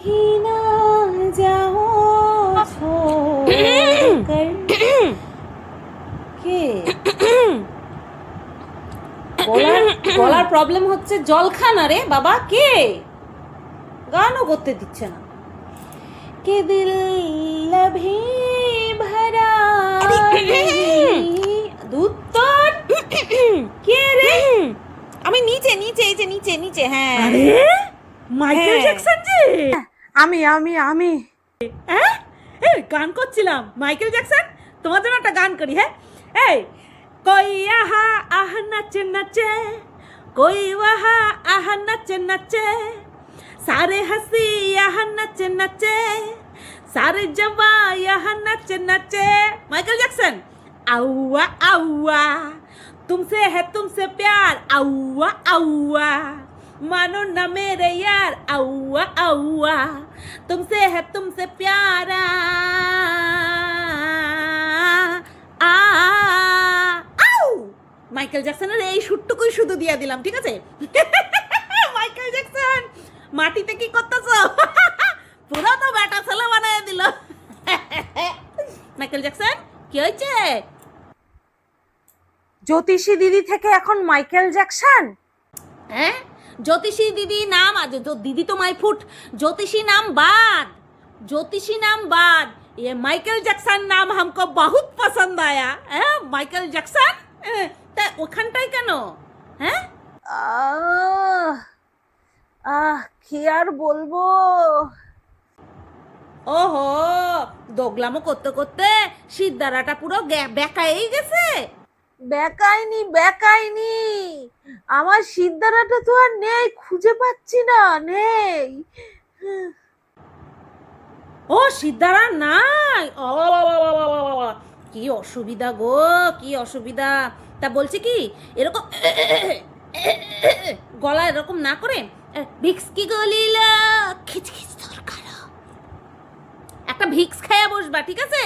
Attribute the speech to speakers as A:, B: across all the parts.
A: ही ना जाओ छोड़कर কে গলার প্রবলেম হচ্ছে, জল খানা রে বাবা। কে গানও করতে দিচ্ছে না। কে দিল লভি ভরা দুত্তর কে রে? আমি নিচে নিচে এই যে নিচে নিচে। হ্যাঁ
B: আরে মাইকেল জ্যাকসন জি। আমি আমি আমি হ্যাঁ এই গান করছিলাম। মাইকেল জ্যাকসন, তোমার জন্য একটা গান করি। হ্যাঁ এই कोई यहाँ आह नचे नचे, कोई वहाँ आह नचे नचे, सारे हंसी यहाँ नचे नचे, सारे जवा यहाँ नचे नचे। माइकल जैक्सन आउआ आउआ, तुमसे है तुमसे प्यार, आउआ आउआ, मानो ना मेरे यार, आउआ आउआ, तुमसे है तुमसे प्यारा মাইকেল জ্যাকসনের এই সুটটুকুই শুধু দিয়ে দিলাম, ঠিক আছে? মাইকেল জ্যাকসন মাটিতে কি করতেছো? পুরো তো বেটা ছেলে বানিয়ে দিল। মাইকেল জ্যাকসন কি হয়েছে? জ্যোতিষী দিদি থেকে এখন মাইকেল জ্যাকসন।
A: হ্যাঁ জ্যোতিষী দিদি নাম আজ দিদি তো মাই ফুট। জ্যোতিষী নাম বাদ, ज्योतिषी नाम बाद, ये माइकल जैक्सन नाम हमको बहुत पसंद आया। माइकल जैक्सन তা ওখানটাই কেন? হ্যাঁ
B: কি আর বলবো।
A: ওহো, দোগলামো করতে করতে সিদ্ধারাটা পুরো বেকাই গেছে।
B: বেকাইনি বেকাইনি, আমার সিদ্ধারাটা তো আর নেই, খুঁজে পাচ্ছি না, নেই।
A: ও সিদ্ধারা নাই? ও কি অসুবিধা গো, কি অসুবিধা। তা বলছি কি, এরকম গলা এরকম না করে ভিক্স কি গলিল খিচখিচ দরকার, একটা ভিক্স খাইয়া বসবা, ঠিক আছে?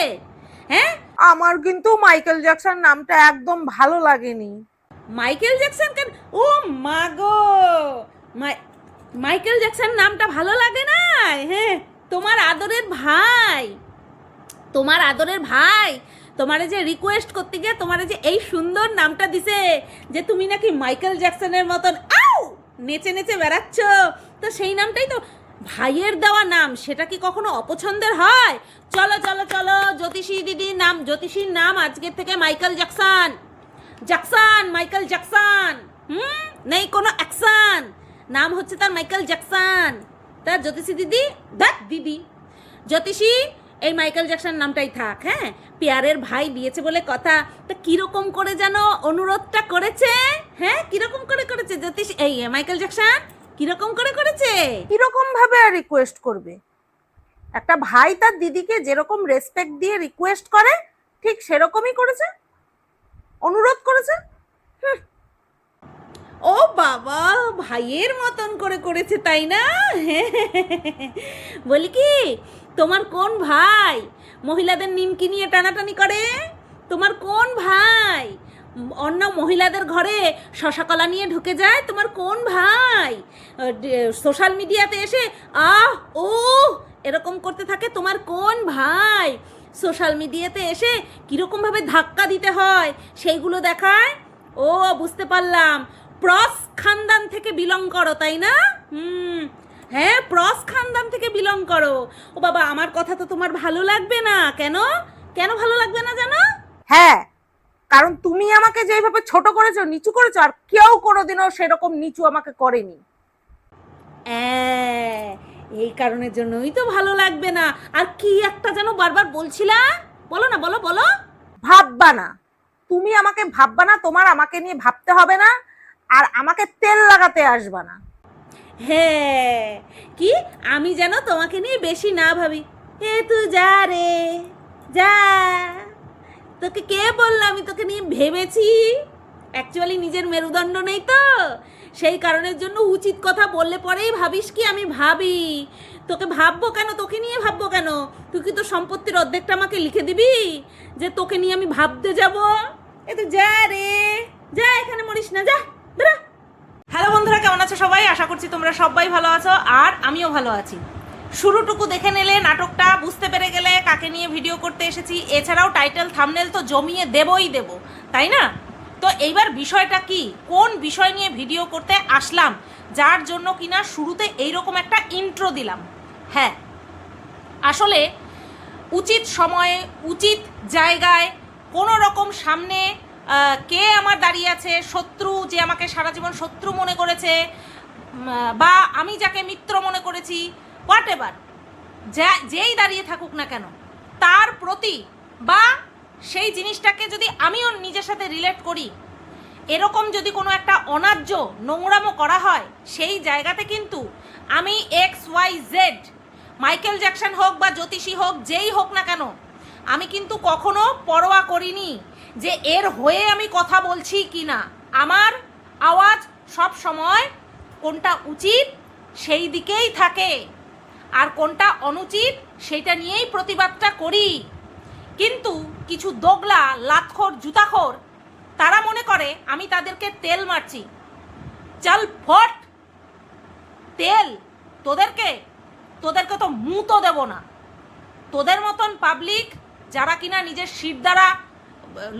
A: হ্যাঁ
B: আমার কিন্তু মাইকেল জ্যাকসন নামটা একদম ভালো লাগেনি।
A: মাইকেল জ্যাকসন কেন? ও মা গো, মাইকেল জ্যাকসন নামটা ভালো লাগে না? হ্যাঁ তোমার আদরের ভাই, তোমার আদরের ভাই তোমারে যে রিকোয়েস্ট করতে গিয়ে তোমারে যে এই সুন্দর নামটা দিছে, যে তুমি নাকি মাইকেল জ্যাকসনের মতন আউ নেচে নেচে বেড়াচ্ছ, তো সেই নামটাই তো ভাইয়ের দেওয়া নাম, সেটা কি কখনো অপছন্দের হয়? চলো চলো চলো, জ্যোতিষী দিদির নাম, জ্যোতিষীর নাম আজকের থেকে Michael Jackson. Jackson, Michael Jackson, নেই কোনো অ্যাকশন, নাম হচ্ছে তার মাইকেল জ্যাকসন। তা জ্যোতিষী দিদি, দেখ দিদি জ্যোতিষী, এই মাইকেল জ্যাকসন নামটাই থাক। হ্যাঁ পেয়ারের ভাই দিয়েছে বলে কথা। তা কিরকম করে যেন অনুরোধটা করেছে? হ্যাঁ কিরকম করে করেছে জ্যোতিষী, এই মাইকেল জ্যাকসন কিরকম করে করেছে?
B: কিরকম ভাবে আর রিকোয়েস্ট করবে? একটা ভাই তার দিদিকে যেরকম রেসপেক্ট দিয়ে রিকোয়েস্ট করে, ঠিক সেরকমই করেছে, অনুরোধ করেছে।
A: ও বাবা, ভাইয়ের মতন করে করেছে তাই না? বলি কি, তোমার কোন ভাই মহিলাদের নিমকি নিয়ে টানাটানি করে? তোমার কোন ভাই অন্য মহিলাদের ঘরে শশা কলা নিয়ে ঢুকে যায়? তোমার কোন ভাই সোশ্যাল মিডিয়াতে এসে আহ ও এরকম করতে থাকে? তোমার কোন ভাই সোশ্যাল মিডিয়াতে এসে কীরকমভাবে ধাক্কা দিতে হয় সেইগুলো দেখায়? ও বুঝতে পারলাম, প্রস খানদান থেকে বিলং করো তাই না? হ্যাঁ প্রস খানদান থেকে বিলং করো। ও বাবা, আমার কথা তো তোমার ভালো লাগবে না কেন? কেন ভালো লাগবে না জানো?
B: হ্যাঁ কারণ তুমি আমাকে যেভাবে ছোট করেছো, নিচু করেছো, আর কেউ কোনোদিনও সেরকম নিচু আমাকে করেনি।
A: এই কারণের জন্যই তো ভালো লাগবে না। আর কি একটা যেন বারবার বলছিলা, বলো না, বলো বলো।
B: ভাববা না, তুমি আমাকে ভাববা না, তোমার আমাকে নিয়ে ভাবতে হবে না, আর আমাকে তেল লাগাতে আসবা না।
A: হ্যাঁ কি আমি যেন তোমাকে নিয়ে বেশি না ভাবি? এ তুই যা রে যা, তোকে কে বললো আমি তোকে নিয়ে ভেবেছি? অ্যাকচুয়ালি নিজের মেরুদণ্ড নেই তো, সেই কারণের জন্য উচিত কথা বললে পরেই ভাবিস কি আমি ভাবি। তোকে ভাববো কেন, তোকে নিয়ে ভাববো কেন? তুই কি তোর সম্পত্তির অর্ধেকটা আমাকে লিখে দিবি যে তোকে নিয়ে আমি ভাবতে যাব? এ তো যা রে যা, এখানে মরিস না, যা বেরা। হ্যালো বন্ধুরা, কেমন আছো সবাই? আশা করছি তোমরা সবাই ভালো আছো আর আমিও ভালো আছি। শুরুটুকু দেখে নিলে নাটকটা বুঝতে পেরে গেলে কাকে নিয়ে ভিডিও করতে এসেছি। এছাড়াও টাইটেল থাম্বনেল তো জমিয়ে দেবই দেব, তাই না? তো এইবার বিষয়টা কি, কোন বিষয় নিয়ে ভিডিও করতে আসলাম, যার জন্য কিনা শুরুতে এইরকম একটা ইন্ট্রো দিলাম। হ্যাঁ, আসলে উচিত সময়ে উচিত জায়গায় কোনো রকম সামনে কে আমার দাঁড়িয়ে আছে, শত্রু যে আমাকে সারা জীবন শত্রু মনে করেছে, বা আমি যাকে মিত্র মনে করেছি, হোয়াট এভার, যেই দাঁড়িয়ে থাকুক না কেন, তার প্রতি বা সেই জিনিসটাকে যদি আমিও নিজের সাথে রিলেট করি, এরকম যদি কোনো একটা অন্যায্য নোংরামো করা হয়, সেই জায়গাতে কিন্তু আমি XYZ, মাইকেল জ্যাকসন হোক বা জ্যোতিষী হোক, যেই হোক না কেন, আমি কিন্তু কখনো পরোয়া করিনি যে এর হয়ে আমি কথা বলছি কি না। আমার আওয়াজ সব সময় কোনটা উচিত সেই দিকেই থাকে, আর কোনটা অনুচিত সেইটা নিয়েই প্রতিবাদটা করি। কিন্তু কিছু দোগলা, লাতখোর, জুতাখোর, তারা মনে করে আমি তাদেরকে তেল মারছি। চল ফট, তেল তোদেরকে তো মুতো দেব না। তোদের মতন পাবলিক যারা কিনা নিজের শির দ্বারা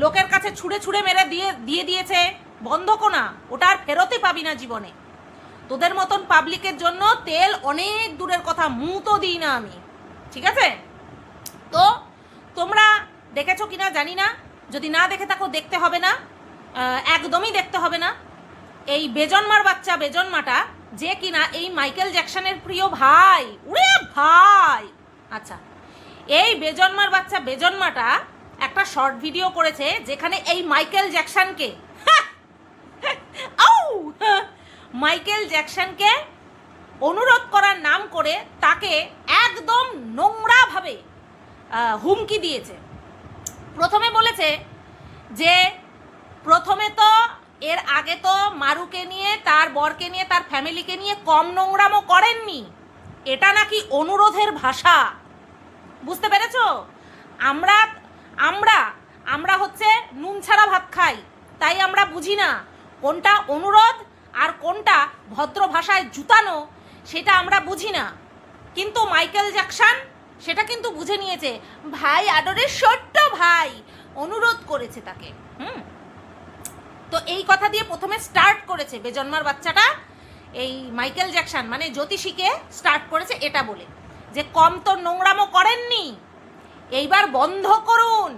A: লোকের কাছে ছুঁড়ে ছুঁড়ে মেরে দিয়ে দিয়েছে বন্ধকোনা, ওটা আর ফেরতই পাবি না জীবনে। তোদের মতন পাবলিকের জন্য তেল অনেক দূরের কথা, মুতো দিই না আমি, ঠিক আছে? তো তোমরা দেখেছো কিনা জানি না, যদি না দেখে থাকো দেখতে হবে না, একদমই দেখতে হবে না। এই বেজন্মার বাচ্চা বেজন্মাটা যে কিনা এই মাইকেল জ্যাকসনের প্রিয় ভাই, উরে ভাই, আচ্ছা, এই বেজন্মার বাচ্চা বেজন্মাটা একটা শর্ট ভিডিও করেছে যেখানে এই মাইকেল জ্যাকসনকে মাইকেল জ্যাকসনকে অনুরোধ করার নাম করে তাকে একদম নোংরাভাবে হুমকি দিয়েছে। প্রথমে বলেছে যে প্রথমে তো এর আগে তো মারুকে নিয়ে, তার বরকে নিয়ে, তার ফ্যামিলিকে নিয়ে কম নোংরামো করেননি, এটা নাকি অনুরোধের ভাষা। বুঝতে পেরেছো? আমরা আমরা আমরা হচ্ছে নুন ছাড়া ভাত খাই, তাই আমরা বুঝি না কোনটা অনুরোধ আর কোনটা ভদ্র ভাষায় জুতানো, সেটা আমরা বুঝি না। কিন্তু মাইকেল জ্যাকসন সেটা কিন্তু বুঝে নিয়েছে। ভাই আদরের ছোট্ট ভাই অনুরোধ করেছে তাকে। তো এই কথা দিয়ে প্রথমে স্টার্ট করেছে বেজন্মার বাচ্চাটা, এই মাইকেল জ্যাকসন মানে জ্যোতিষীকে স্টার্ট করেছে এটা বলে যে কম তো নোংরামো করেননি, এইবার বন্ধ করুন।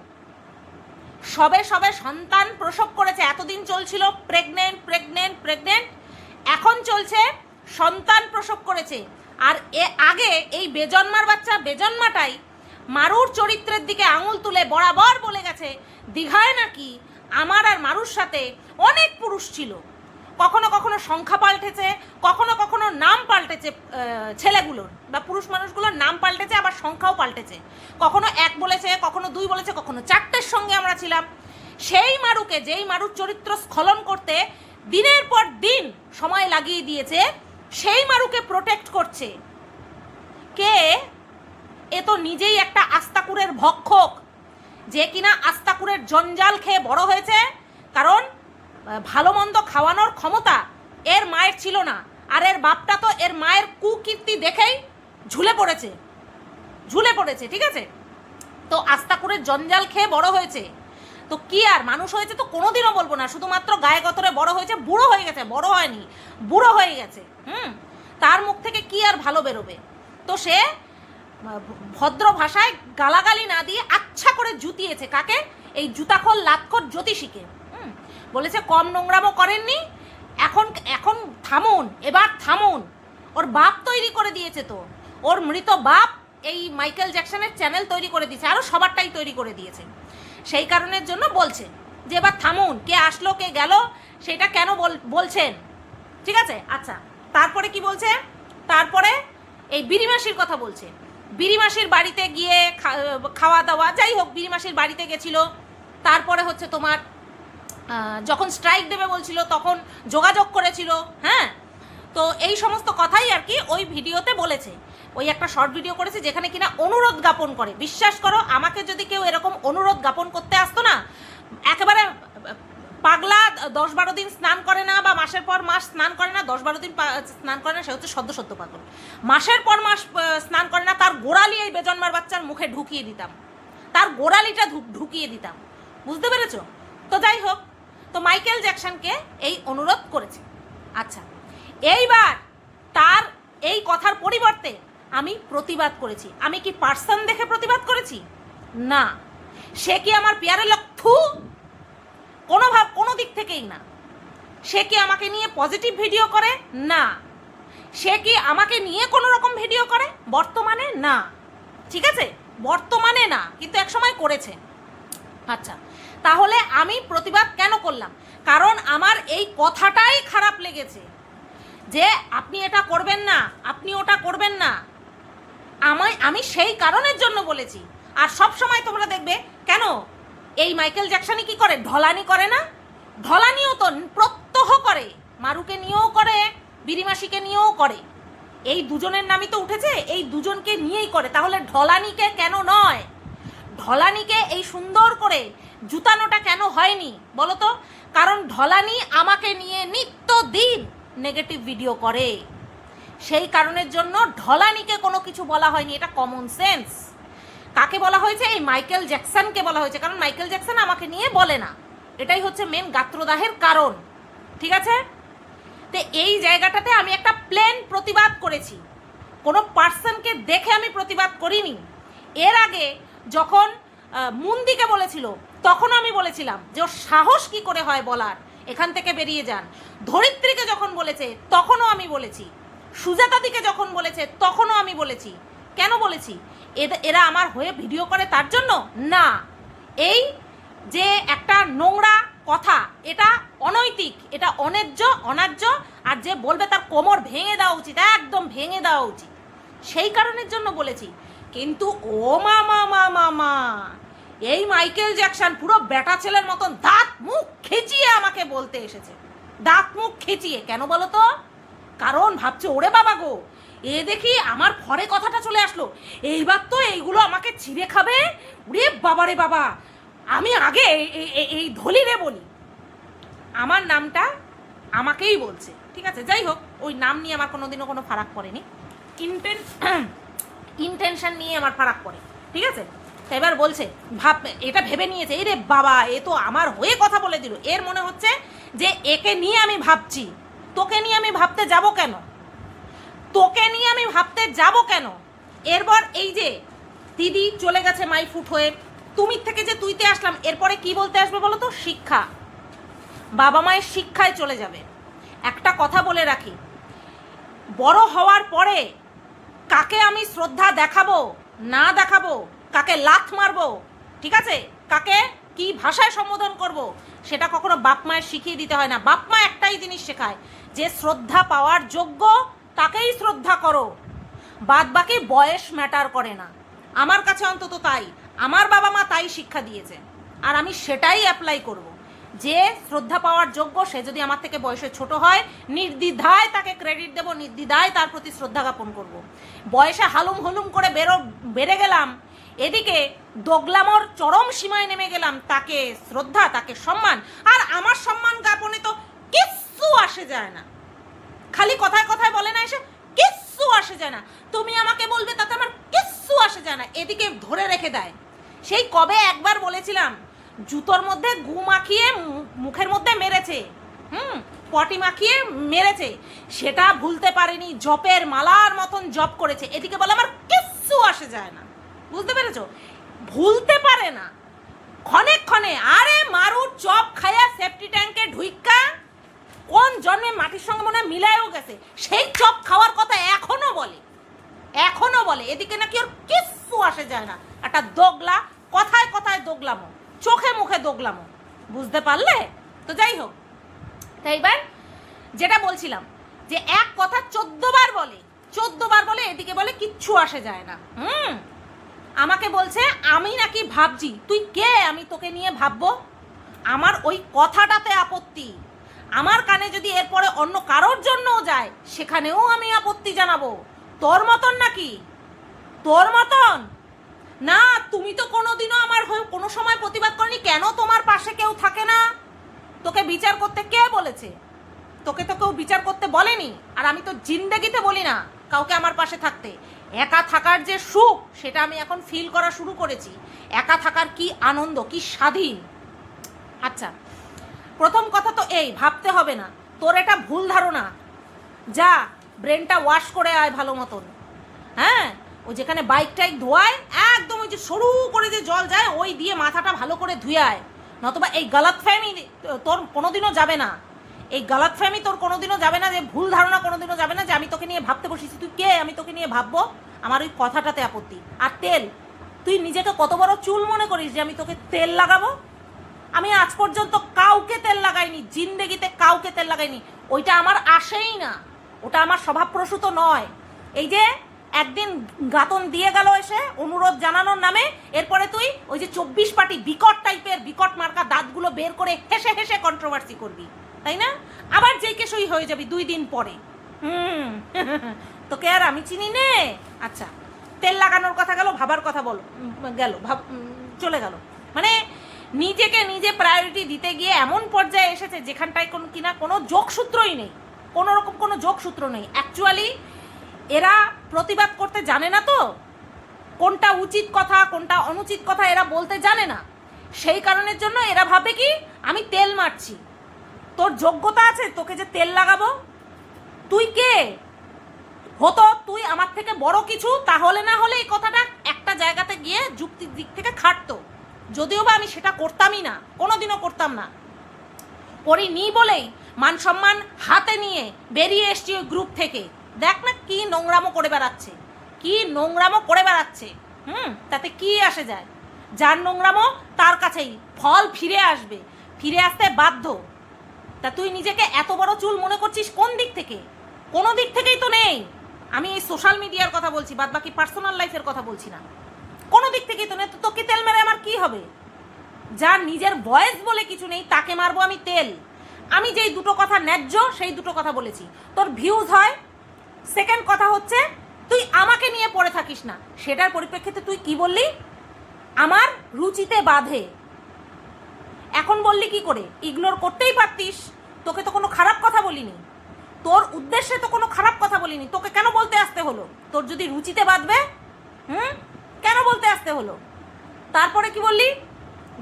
A: সবে সবে সন্তান প্রসব করেছে, এতদিন চলছিল প্রেগনেন্ট প্রেগনেন্ট প্রেগনেন্ট, এখন চলছে সন্তান প্রসব করেছে। আর আগে এই বেজন্মার বাচ্চা বেজন্মাটাই মারুর চরিত্রের দিকে আঙুল তুলে বরাবর বলে গেছে দীঘায় নাকি আমার আর মারুর সাথে অনেক পুরুষ ছিল। কখনো কখনো সংখ্যা পাল্টেছে, কখনো কখনো নাম পাল্টেছে, ছেলেগুলোর বা পুরুষ মানুষগুলোর নাম পাল্টেছে, আবার সংখ্যাও পাল্টেছে। কখনো 1 বলেছে, কখনো 2 বলেছে, কখনো 4টের সঙ্গে আমরা ছিলাম। সেই মারুকে, যেই মারুর চরিত্র স্খলন করতে দিনের পর দিন সময় লাগিয়ে দিয়েছে, সেই মারুকে প্রোটেক্ট করছে কে? এ তো নিজেই একটা আস্তাকুরের ভক্ষক, যে কিনা আস্তাকুরের জঞ্জাল খেয়ে বড় হয়েছে। কারণ ভালো মন্দ খাওয়ানোর ক্ষমতা এর মায়ের ছিল না, আর এর বাপটা তো এর মায়ের কুকীর্তি দেখেই ঝুলে পড়েছে, ঠিক আছে? তো আস্তাকুরের জঞ্জাল খেয়ে বড় হয়েছে, তো কি আর মানুষ হয়েছে তো কোনোদিনও বলবো না, শুধুমাত্র গায়ে গতরে বড় হয়েছে, বুড়ো হয়ে গেছে, বড় হয়নি, বুড়ো হয়ে গেছে। তার মুখ থেকে কি আর ভালো বেরোবে? তো সে ভদ্র ভাষায় গালাগালি না দিয়ে আচ্ছা করে জুতিয়েছে কাকে? এই জুতাখোর লাতখোর জ্যোতিষীকে। বলেছে কম নোংরামো করেননি, এখন থামুন, এবার থামুন। ওর বাপ তৈরি করে দিয়েছে, তো ওর মৃত বাপ এই মাইকেল জ্যাকসনের চ্যানেল তৈরি করে দিয়েছে, আরও সবারটাই তৈরি করে দিয়েছে। সেই কারণের জন্য বলছে যে এবার থামুন, কে আসলো কে গেল সেটা কেন বলছেন, ঠিক আছে? আচ্ছা, তারপরে কি বলছে? তারপরে এই বিড়িমাসির কথা বলছে। বিড়িমাসির বাড়িতে গিয়ে খাওয়া দাওয়া, যাই হোক, বিড়িমাসির বাড়িতে গেছিল। তারপরে হচ্ছে তোমার যখন স্ট্রাইক দেবে বলছিল তখন যোগাযোগ করেছিল। হ্যাঁ, তো এই সমস্ত কথাই আর কি ওই ভিডিওতে বলেছে। ওই একটা শর্ট ভিডিও করেছে যেখানে কিনা অনুরোধ জ্ঞাপন করে। বিশ্বাস করো, আমাকে যদি কেউ এরকম অনুরোধ জ্ঞাপন করতে আসতো না, একেবারে পাগলা 10-12 দিন স্নান করে না, বা মাসের পর মাস স্নান করে না, 10-12 দিন স্নান করে না, সে হচ্ছে সদ্য সদ্য পাগল। মাসের পর মাস স্নান করে না, তার গোড়ালি এই বেজন্মার বাচ্চার মুখে ঢুকিয়ে দিতাম, তার গোড়ালিটা ঢুকিয়ে দিতাম, বুঝতে পেরেছো? তো যাই হোক, তো মাইকেল জ্যাকসনকে এই অনুরোধ করেছে। আচ্ছা, এইবার তার এই কথার পরিবর্তে আমি প্রতিবাদ করেছি। আমি কি পার্সন দেখে প্রতিবাদ করেছি? না। সে কি আমার পিয়ারে লোক? থু, কোনো দিক থেকেই না। সে কি আমাকে নিয়ে পজিটিভ ভিডিও করে? না। সে কি আমাকে নিয়ে কোনো রকম ভিডিও করে? বর্তমানে না, ঠিক আছে, বর্তমানে না, কিন্তু একসময় করেছে। আচ্ছা, তাহলে আমি প্রতিবাদ কেন করলাম? কারণ আমার এই কথাটাই খারাপ লেগেছে যে আপনি এটা করবেন না, আপনি ওটা করবেন না। আমি সেই কারণের জন্য বলেছি। আর সব সময় তোমরা দেখবে কেন এই মাইকেল জ্যাকসনই কি করে, ঢলানি করে না? ঢলানিও তো প্রত্যহ করে, মারুকে নিয়েও করে, বিরিমাসিকে নিয়েও করে। এই দুজনের নামই তো উঠেছে, এই দুজনকে নিয়েই করে। তাহলে ঢলানিকে কেন নয়? ঢলানিকে এই সুন্দর করে জুতানোটা কেন হয়নি বলো তো? কারণ ঢলানি আমাকে নিয়ে নিত্যদিন নেগেটিভ ভিডিও করে, সেই কারণের জন্য ঢলানিকে কোনো কিছু বলা হয়নি। এটা কমন সেন্স। কাকে বলা হয়েছে? এই মাইকেল জ্যাকসনকে বলা হয়েছে, কারণ মাইকেল জ্যাকসন আমাকে নিয়ে বলে না। এটাই হচ্ছে মেন গাত্রদাহের কারণ, ঠিক আছে? তো এই জায়গাটাতে আমি একটা প্লেন প্রতিবাদ করেছি, কোনো পার্সনকে দেখে আমি প্রতিবাদ করিনি। এর আগে যখন মুন্দিকে বলেছিল তখনও আমি বলেছিলাম যে ওর সাহস কি করে হয় বলার, এখান থেকে বেরিয়ে যান। ধরিত্রীকে যখন বলেছে তখনও আমি বলেছি, সুজাতাদিকে যখন বলেছে তখনও আমি বলেছি। কেন বলেছি? এরা আমার হয়ে ভিডিও করে তার জন্য না। এই যে একটা নোংরা কথা, এটা অনৈতিক, এটা অন্যায্য, আর যে বলবে তার কোমর ভেঙে দেওয়া উচিত, একদম ভেঙে দেওয়া উচিত, সেই কারণের জন্য বলেছি। কিন্তু ও মামা, এই মাইকেল জ্যাকসন পুরো বেটা ছেলের মতন দাঁত মুখ খেঁচিয়ে আমাকে বলতে এসেছে। দাঁত মুখ খেঁচিয়ে কেন বলো তো? কারণ ভাবছে ওরে বাবা গো, এ দেখি আমার ঘরে কথাটা চলে আসলো, এইবার তো এইগুলো আমাকে ছিঁড়ে খাবে। ওরে বাবা রে বাবা, আমি আগে এই ধলিরে বলি। আমার নামটা আমাকেই বলছে, ঠিক আছে? যাই হোক, ওই নাম নিয়ে আমার কোনোদিনও কোনো ফারাক পড়েনি, ইন্টেনশন নিয়ে আমার ফারাক পড়ে, ঠিক আছে? তো এবার বলছে, এটা ভেবে নিয়েছে, এই রে বাবা, এ তো আমার হয়ে কথা বলে দিল। এর মনে হচ্ছে যে একে নিয়ে আমি ভাবছি। তোকে নিয়ে আমি ভাবতে যাব কেন? তোকে নিয়ে আমি ভাবতে যাব কেন? এরপর এই যে দিদি চলে গেছে মাই ফুট হয়ে, তুমি থেকে যে তুইতে আসলাম, এরপরে কি বলতে আসবে বলো তো? শিক্ষা, বাবা মায়ের শিক্ষায় চলে যাবে। একটা কথা বলে রাখি, বড় হওয়ার পরে কাকে আমি শ্রদ্ধা দেখাবো না দেখাবো, কাকে লাথ মারবো, ঠিক আছে, কাকে কি ভাষায় সম্বোধন করব, সেটা কখনো বাপ মায়ের শিখিয়ে দিতে হয় না। বাপ মা একটাই জিনিস শেখায়, যে শ্রদ্ধা পাওয়ার যোগ্য তাকেই শ্রদ্ধা করো, বাদ বাকি বয়স ম্যাটার করে না। আমার কাছে অন্তত তাই, আমার বাবা মা তাই শিক্ষা দিয়েছে, আর আমি সেটাই অ্যাপ্লাই করব। যে শ্রদ্ধা পাওয়ার যোগ্য, সে যদি আমার থেকে বয়সে ছোট হয়, নির্দ্বিধায় তাকে ক্রেডিট দেব, নির্দ্বিধায় তার প্রতি শ্রদ্ধা জ্ঞাপন করব। বয়সে হালুম হলুম করে বেড়ে গেলাম, এদিকে দোগলামর চরম সীমায় নেমে গেলাম, তাকে শ্রদ্ধা, তাকে সম্মান। আর আমার সম্মান জ্ঞাপনে তো কিচ্ছু আসে যায় না। খালি কথায় কথায় বলে না এসে, কিচ্ছু আসে যায় না। তুমি আমাকে বলবে, তাতে আমার কিচ্ছু আসে যায় না। এদিকে ধরে রেখে দেয়। সেই কবে একবার বলেছিলাম, জুতোর মধ্যে গু মাখিয়ে মুখের মধ্যে মেরেছে, পটি মাখিয়ে মেরেছে, সেটা ভুলতে পারেনি, জপের মালার মতন জপ করেছে। এদিকে বলে আমার কিচ্ছু আসে যায় না, বুঝতে পেরেছো? ভুলতে পারে না ক্ষণে ক্ষণে। আরে মারু চপ খায়া সেফটি ট্যাঙ্কে ঢুইকা কোন জন্মে মাটির সঙ্গে মনে মিলায়ও গেছে, সেই চপ খাওয়ার কথা এখনো বলে। এদিকে নাকি ওর কিচ্ছু আসে যায় না। একটা দোগলা, কথায় কথায় দোগলামো, চোখে মুখে দোগলামো, বুঝতে পারলে? তো যাই হোক, তাই এবার যেটা বলছিলাম, যে এক কথা 14 বার বলে, এদিকে বলে কিচ্ছু আসে যায় না। আমাকে বলছে আমি নাকি ভাবছি। তুই কে আমি তোকে নিয়ে ভাববো? আমার ওই কথাটাতে আপত্তি। আমার কানে যদি এরপরে অন্য কারোর জন্যও যায়, সেখানেও আমি আপত্তি জানাবো। তোর মতন নাকি? তোর মতন না। তুমি তো কোনোদিনও আমার হয়ে কোনো সময় প্রতিবাদ করনি। কেন তোমার পাশে কেউ থাকে না? তোকে বিচার করতে কে বলেছে? তোকে তো কেউ বিচার করতে বলেনি। আর আমি তো জিন্দেগিতে বলি না কাউকে আমার পাশে থাকতে। একা থাকার যে সুখ সেটা আমি এখন ফিল করা শুরু করেছি। একা থাকার কি আনন্দ, কি স্বাধীন। আচ্ছা, প্রথম কথা তো এই, ভাবতে হবে না, তোর এটা ভুল ধারণা। যা ব্রেনটা ওয়াশ করে আয় ভালো মতন। হ্যাঁ, ও যেখানে বাইক টাইক ধোয়ায় একদম ওই যে সরু করে যে জল যায় ওই দিয়ে মাথাটা ভালো করে ধুয়ে আয়। নতুবা এই গলতফহমি তোর কোনোদিনও যাবে না। এই গলতফহমি তোর কোনোদিনও যাবে না, যে ভুল ধারণা কোনোদিনও যাবে না যে আমি তোকে নিয়ে ভাবতে বসেছি। তুই কে আমি তোকে নিয়ে ভাববো? আমার ওই কথাটাতে আপত্তি। আর তেল, তুই নিজেকে কত বড় চুল মনে করিস যে আমি তোকে তেল লাগাবো? আমি আজ পর্যন্ত কাউকে তেল লাগাইনি, জিন্দেগিতে কাউকে তেল লাগাইনি। ওইটা আমার আসেই না, ওটা আমার স্বভাবপ্রসূত নয়। এই যে একদিন গাতন দিয়ে গেল এসে অনুরোধ জানানোর নামে, এরপরে তুই ওই যে 24 পাটি বিকট টাইপের বিকট মার্কা দাঁতগুলো বের করে হেসে হেসে কন্ট্রোভার্সি করবি, তাই না? আবার যেই কে সই হয়ে যাবি 2 দিন পরে। তোকে আর আমি চিনি নে। আচ্ছা, তেল লাগানোর কথা গেল, ভাবার কথা বলো গেল, চলে গেল। মানে নিজেকে নিজে প্রায়োরিটি দিতে গিয়ে এমন পর্যায়ে এসেছে যেখানটায় কিনা কোনো যোগসূত্রই নেই, কোনো রকম কোনো যোগসূত্র নেই। অ্যাকচুয়ালি এরা প্রতিবাদ করতে জানে না, তো কোনটা উচিত কথা কোনটা অনুচিত কথা এরা বলতে জানে না। সেই কারণের জন্য এরা ভাবে কি আমি তেল মারছি। তোর যোগ্যতা আছে তোকে যে তেল লাগাবো? তুই কে? হতো তুই আমার থেকে বড় কিছু, তাহলে না হলে এই কথাটা একটা জায়গাতে গিয়ে যুক্তির দিক থেকে খাটতো। যদিও বা আমি সেটা করতামই না, কোনোদিনও করতাম না। করিনি বলেই মান সম্মান হাতে নিয়ে বেরিয়ে এসছি ওই গ্রুপ থেকে। দেখ না কি নোংরামো করে বেড়াচ্ছে, কি নোংরামো করে বেড়াচ্ছে। তাতে কি আসে যায়? যার নোংরামো তার কাছেই ফল ফিরে আসবে, ফিরে আসতে বাধ্য। তা তুই নিজেকে এত বড় চুল মনে করছিস কোন দিক থেকে? কোনো দিক থেকেই তো নেই। আমি এই সোশ্যাল মিডিয়ার কথা বলছি, বাদ বাকি পার্সোনাল লাইফের কথা বলছি না। কোনো দিক থেকেই তো নেই। তো তোকে তেল মেরে আমার কি হবে? যার নিজের ভয়েস বলে কিছু নেই তাকে মারবো আমি তেল? আমি যেই দুটো কথা ন্যায্য সেই দুটো কথা বলেছি, তোর ভিউজ হয়। সেকেন্ড কথা হচ্ছে তুই আমাকে নিয়ে পড়ে থাকিস না। সেটার পরিপ্রেক্ষিতে তুই কি বললি? আমার রুচিতে বাধে। এখন বললি কি করে? ইগনোর করতেই পারতিস। তোকে তো কোনো খারাপ কথা বলিনি, তোর উদ্দেশ্যে তো কোনো খারাপ কথা বলিনি। তোকে কেন বলতে আসতে হলো? তোর যদি রুচিতে বাঁধবে, কেন বলতে আসতে হলো? তারপরে কি বললি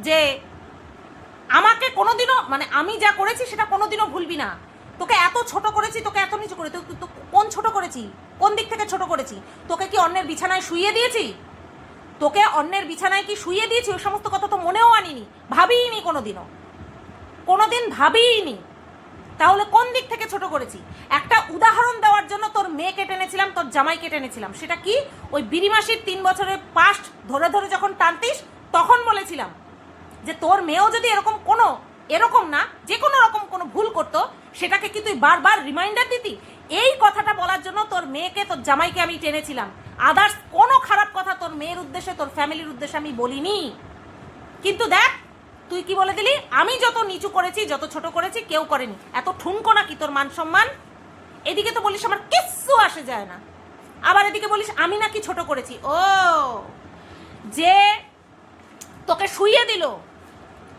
A: যে আমাকে কোনোদিনও, মানে আমি যা করেছি সেটা কোনোদিনও ভুলবি না। তোকে এত ছোট করেছি, তোকে এত নিচু করে, তো কোন ছোট করেছি? কোন দিক থেকে ছোট করেছি? তোকে কি অন্যের বিছানায় শুইয়ে দিয়েছি? তোকে অন্যের বিছানায় কি শুইয়ে দিয়েছি? ওই সমস্ত কথা তো মনেও আনিনি, ভাবিইনি কোনোদিনও, কোনোদিন ভাবিইনি। তাহলে কোন দিক থেকে ছোট করেছি? একটা উদাহরণ দেওয়ার জন্য তোর মেয়েকে টেনেছিলাম, তোর জামাইকে টেনেছিলাম। সেটা কি? ওই বিড়িমাসির 3 বছরের পাস্ট ধরে ধরে যখন টানতিস তখন বলেছিলাম যে তোর মেয়েও যদি এরকম না যে কোনো রকম কোনো ভুল করতো সেটাকে কি তুই বারবার রিমাইন্ডার দিতি? এই কথাটা বলার জন্য তোর মেয়েকে তোর জামাইকে আমি টেনেছিলাম। আদার্স কোনো খারাপ কথা তোর মেয়ের উদ্দেশ্যে তোর ফ্যামিলির উদ্দেশ্যে আমি বলিনি। কিন্তু দেখ তুই কি বলে দিলি, আমি যত নিচু করেছি যত ছোট করেছি কেউ করেনি। এত ঠুনকো নাকি তোর মান সম্মান? এদিকে তো বলিস আমার কিচ্ছু আসে যায় না, আবার এদিকে বলিস আমি নাকি ছোট করেছি। ও, যে তোকে শুইয়ে দিল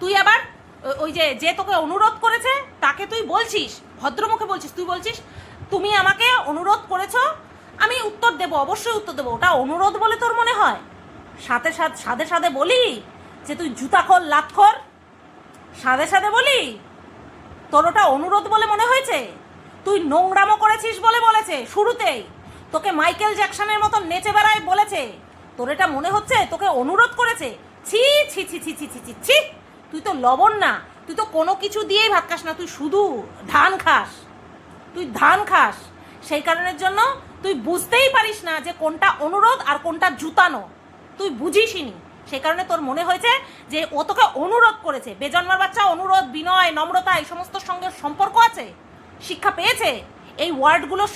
A: তুই আবার ওই যে তোকে অনুরোধ করেছে তাকে তুই বলছিস, ভদ্রমুখে বলছিস, তুই বলছিস তুমি আমাকে অনুরোধ করেছো, আমি উত্তর দেবো, অবশ্যই উত্তর দেবো। ওটা অনুরোধ বলে তোর মনে হয়? সাথে সাথে বলি যে তুই জুতাখোর লাতখোর, সাথে বলি তোর ওটা অনুরোধ বলে মনে হয়েছে? তুই নোংরামো করেছিস বলে বলেছে শুরুতেই, তোকে মাইকেল জ্যাকসনের মতো নেচে বেড়ায় বলেছে, তোর এটা মনে হচ্ছে তোকে অনুরোধ করেছে? ছি ছি ছি ছি ছি ছি ছি ছি, তুই তো লবণ না, তুই তো কোনো কিছু দিয়েই ভাত খাস না, তুই শুধু ধান খাস, তুই ধান খাস। সেই কারণের জন্য তুই বুঝতেই পারিস না যে কোনটা অনুরোধ আর কোনটা জুতানো, তুই বুঝিসনি। সেই কারণে তোর মনে হয়েছে যে ও তোকে অনুরোধ করেছে। বেজন্মার বাচ্চা অনুরোধ, বিনয়, নম্রতা এই সমস্ত সঙ্গে সম্পর্ক আছে, শিক্ষা পেয়েছে। এই ওয়ার্ডগুলোর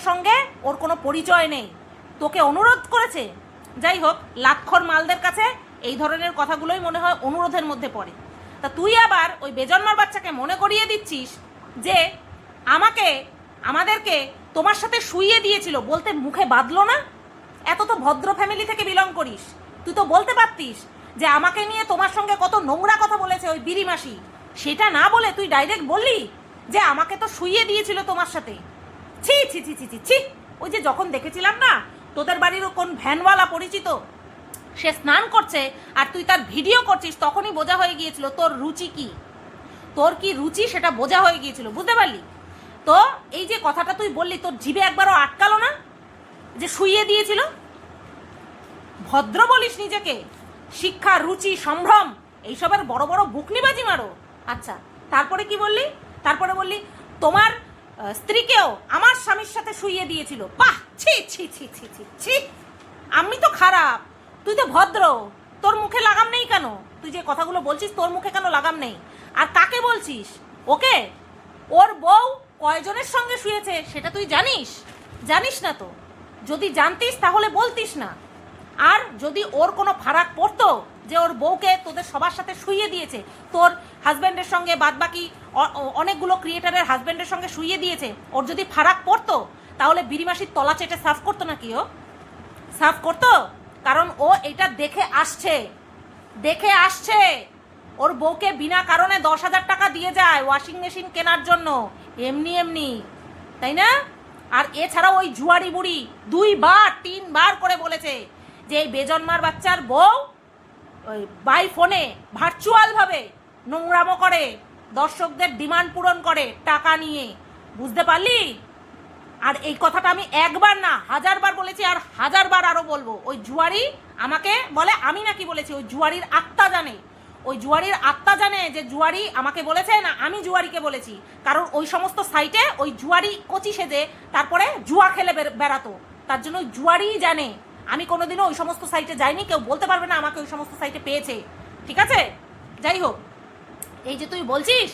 A: সঙ্গে ওর কোনো পরিচয় নেই। তোকে অনুরোধ করেছে। যাই হোক, লাক্ষর মালদের কাছে এই ধরনের কথাগুলোই মনে হয় অনুরোধের মধ্যে পড়ে। তা তুই আবার ওই বেজন্মার বাচ্চাকে মনে করিয়ে দিচ্ছিস যে আমাদেরকে তোমার সাথে শুইয়ে দিয়েছিল, বলতে মুখে বাঁধলো না? এত তো ভদ্র ফ্যামিলি থেকে বিলং করিস, তুই তো বলতে পারতিস যে আমাকে নিয়ে তোমার সঙ্গে কত নোংরা কথা বলেছে ওই বিড়িমাসি, সেটা না বলে তুই ডাইরেক্ট বললি যে আমাকে তো শুইয়ে দিয়েছিল তোমার সাথে। ছি ছি ছি ছি ছি ছি। ওই যে যখন দেখেছিলাম না তোদের বাড়ির কোন ভ্যানওয়ালা পরিচিত, সে স্নান করছে আর তুই তার ভিডিও করছিস, তখনই বোঝা হয়ে গিয়েছিল তোর রুচি কি, তোর কি রুচি সেটা বোঝা হয়ে গিয়েছিল, বুঝতে পারলি? তো এই যে কথাটা তুই বললি, তোর জিভে একবারও আটকালো না যে শুইয়ে দিয়েছিল? ভদ্র বলিস নিজেকে, শিক্ষা, রুচি, সম্ভ্রম এইসবের বড় বড় বুকনিবাজি মারো। আচ্ছা, তারপরে কি বললি? তারপরে বললি তোমার স্ত্রীকেও আমার স্বামীর সাথে শুইয়ে দিয়েছিল। বাহ, ছি ছি ছি ছি ছি ছি। আমি তো খারাপ, তুই তো ভদ্র, তোর মুখে লাগাম নেই কেন? তুই যে কথাগুলো বলছিস তোর মুখে কেন লাগাম নেই? আর কাকে বলছিস? ওকে? ওর বউ কয়জনের সঙ্গে শুয়েছে সেটা তুই জানিস? জানিস না তো। যদি জানতিস তাহলে বলতিস না। আর যদি ওর কোনো ফারাক পড়তো যে ওর বউকে তোদের সবার সাথে শুইয়ে দিয়েছে, তোর হাজব্যান্ডের সঙ্গে বাদবাকি অনেকগুলো ক্রিয়েটারের হাজব্যান্ডের সঙ্গে শুইয়ে দিয়েছে, ওর যদি ফারাক পড়তো তাহলে বিড়িমাসির তলা চেটে সাফ করতো নাকি? ও সাফ করতো, কারণ ও এটা দেখে আসছে। ওর বউকে বিনা কারণে 10,000 টাকা দিয়ে যায় ওয়াশিং মেশিন কেনার জন্য, এমনি, তাই না? আর এছাড়া ওই জুয়ারি বুড়ি 2-3 বার করে বলেছে যে এই বেজন্মার বাচ্চার বউ ওই বাই ফোনে ভার্চুয়ালভাবে নোংরামো করে, দর্শকদের ডিমান্ড পূরণ করে টাকা নিয়ে, বুঝতে পারলি? আর এই কথাটা আমি একবার না 1000বার বলেছি, আর 1000বার আরও বলবো। ওই জুয়ারি আমাকে বলে আমি নাকি বলেছি, ওই জুয়ারির আত্মা জানে। ওই জুয়ারির আত্মা জানে যে জুয়ারি আমাকে বলেছে না আমি জুয়ারিকে বলেছি। কারণ ওই সমস্ত সাইটে ওই জুয়ারি কচি সেজে তারপরে জুয়া খেলে বেড়াতো, তার জন্য ওই জুয়ারিই জানে। আমি কোনোদিনও ওই সমস্ত সাইটে যাইনি, কেউ বলতে পারবে না আমাকে ওই সমস্ত সাইটে পেয়েছে, ঠিক আছে? যাই হোক, এই যে তুই বলছিস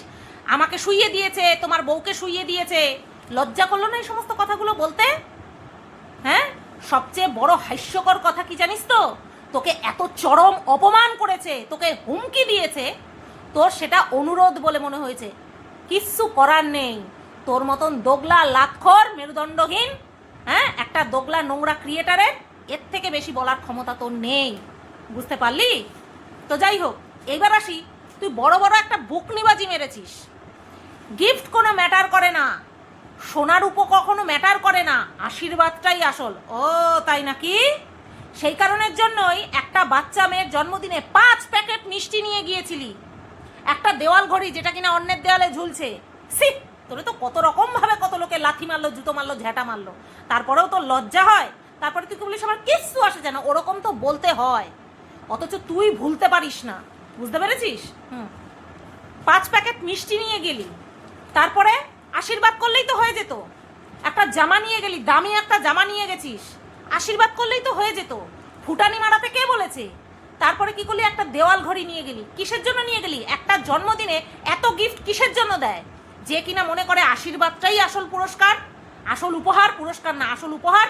A: আমাকে শুইয়ে দিয়েছে, তোমার বউকে শুইয়ে দিয়েছে, লজ্জা করলো না এই সমস্ত কথাগুলো বলতে? হ্যাঁ, সবচেয়ে বড় হাস্যকর কথা কি জানিস তো? তোকে এত চরম অপমান করেছে, তোকে হুমকি দিয়েছে, তোর সেটা অনুরোধ বলে মনে হয়েছে। কিচ্ছু করার নেই, তোর মতন দোগলা, লাক্ষর, মেরুদণ্ডহীন, হ্যাঁ, একটা দোগলা নোংরা ক্রিয়েটারের এর থেকে বেশি বলার ক্ষমতা তোর নেই, বুঝতে পারলি? তো যাই হোক, এইবার আসি, তুই বড় বড় একটা বুকনিবাজি মেরেছিস। গিফট কোনো ম্যাটার করে না, সোনার উপ কখনো ম্যাটার করে না, আশীর্বাদটাই আসল। ও তাই নাকি? সেই কারণের জন্যই একটা বাচ্চা মেয়ের জন্মদিনে 5 প্যাকেট মিষ্টি নিয়ে গিয়েছিলি, একটা দেওয়াল ঘড়ি যেটা কিনা অন্যের দেওয়ালে ঝুলছে। সি, তোরে তো কত রকম ভাবে কত লোকে লাথি মারলো, জুতো মারলো, ঝ্যাঁটা মারলো, তারপরেও তো লজ্জা হয়? তারপরে তুই কি বলিস আমার কিচ্ছু আসে যায় না? ওরকম তো বলতে হয়, অথচ তুই ভুলতে পারিস না, বুঝতে পেরেছিস? 5 প্যাকেট মিষ্টি নিয়ে গেলি, তারপরে আশীর্বাদ করলেই তো হয়ে যেত। একটা জামা নিয়ে গেলি, দামি একটা জামা নিয়ে গেছিস, আশীর্বাদ করলেই তো হয়ে যেত। ফুটানি মারাতে কে বলেছে? তারপরে কি করলি? একটা দেওয়াল ঘড়ি নিয়ে গেলি। কিসের জন্য নিয়ে গেলি? একটা জন্মদিনে এত গিফট কিসের জন্য দেয়? যে কিনা মনে করে আশীর্বাদটাই আসল পুরস্কার, আসল উপহার, পুরস্কার না, আসল উপহার।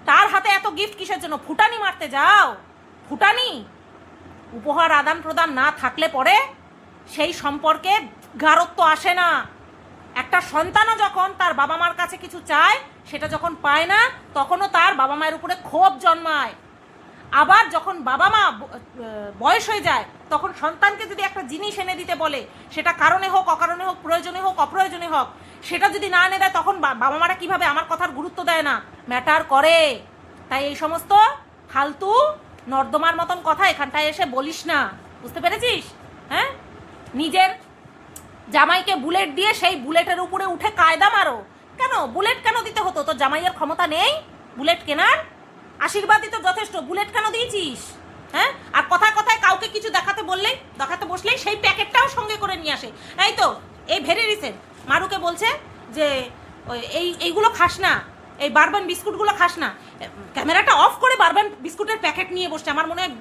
A: তার হাতে এত গিফট কিসের জন্য? ফুটানি মারতে যাও, ফুটানি। উপহার আদান প্রদান না থাকলে পরে সেই সম্পর্কে গাঢ়ত্ব আসে না। একটা সন্তানও যখন তার বাবা মার কাছে কিছু চায়, সেটা যখন পায় না তখনও তার বাবা মায়ের উপরে ক্ষোভ জন্মায়। আবার যখন বাবা মা বয়স হয়ে যায় তখন সন্তানকে যদি একটা জিনিস এনে দিতে বলে, সেটা কারণে হোক, অকারণে হোক, প্রয়োজনে হোক, অপ্রয়োজনে হোক, সেটা যদি না এনে দেয় তখন বাবা মারা কীভাবে? আমার কথার গুরুত্ব দেয় না, ম্যাটার করে। তাই এই সমস্ত ফালতু নর্দমার মতন কথা এখানটায় এসে বলিস না, বুঝতে পেরেছিস? হ্যাঁ, নিজের জামাইকে বুলেট দিয়ে সেই বুলেটের উপরে উঠে কায়দা মারো। কেন বুলেট কেন দিতে হতো? তোর জামাইয়ের ক্ষমতা নেই বুলেট কেনার? আশীর্বাদই তো যথেষ্ট, বুলেট কেন দিয়েছিস? হ্যাঁ, আর কথায় কথায় কাউকে কিছু দেখাতে বসলেই সেই প্যাকেটটাও সঙ্গে করে নিয়ে আসে। এই তো এই ভেরি রিসেন্ট মারুকে বলছে যে এইগুলো খাস না, এই বারবান বিস্কুটগুলো খাস না। ক্যামেরাটা অফ করে বারবান বিস্কুটের প্যাকেট নিয়ে বসছে। আমার মনে হয়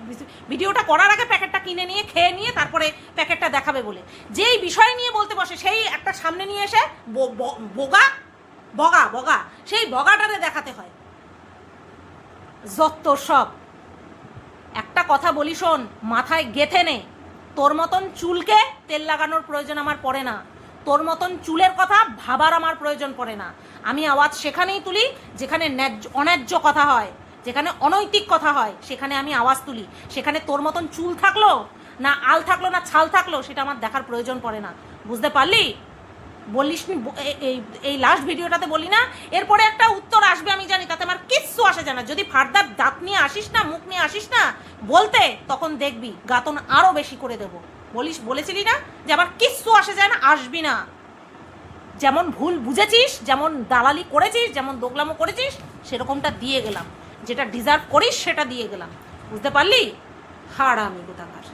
A: ভিডিওটা করার আগে প্যাকেটটা কিনে নিয়ে খেয়ে নিয়ে তারপরে প্যাকেটটা দেখাবে বলে। যেই বিষয় নিয়ে বলতে বসে সেই একটা সামনে নিয়ে এসে বগা সেই বগাটারে দেখাতে হয়। যত সব। একটা কথা বলি শোন, মাথায় গেঁথে নে, তোর মতন চুলকে তেল লাগানোর প্রয়োজন আমার পড়ে না, তোর মতন চুলের কথা ভাবার আমার প্রয়োজন পড়ে না। আমি আওয়াজ সেখানেই তুলি যেখানে অন্যায্য কথা হয়, যেখানে অনৈতিক কথা হয়, সেখানে আমি আওয়াজ তুলি। সেখানে তোর মতন চুল থাকলো না, আল থাকলো না, ছাল থাকলো, সেটা আমার দেখার প্রয়োজন পড়ে না। বুঝতে পারলি? বলিস নি এই লাস্ট ভিডিওটাতে বলি না, এরপরে একটা উত্তর আসবে আমি জানি, তাতে আমার কিচ্ছু আসে যায় না। যদি ফার্দার দাঁত নিয়ে আসিস না, মুখ নিয়ে আসিস না বলতে, তখন দেখবি গাতন আরও বেশি করে দেবো। বলেছিলি না যে আমার কিচ্ছু আসে যায় না, আসবি না। যেমন ভুল বুঝেছিস, যেমন দালালি করেছিস, যেমন দোগলামো করেছিস, সেরকমটা দিয়ে গেলাম। যেটা ডিজার্ভ করিস সেটা দিয়ে গেলাম। বুঝতে পারলি? হারামি কোথাকার।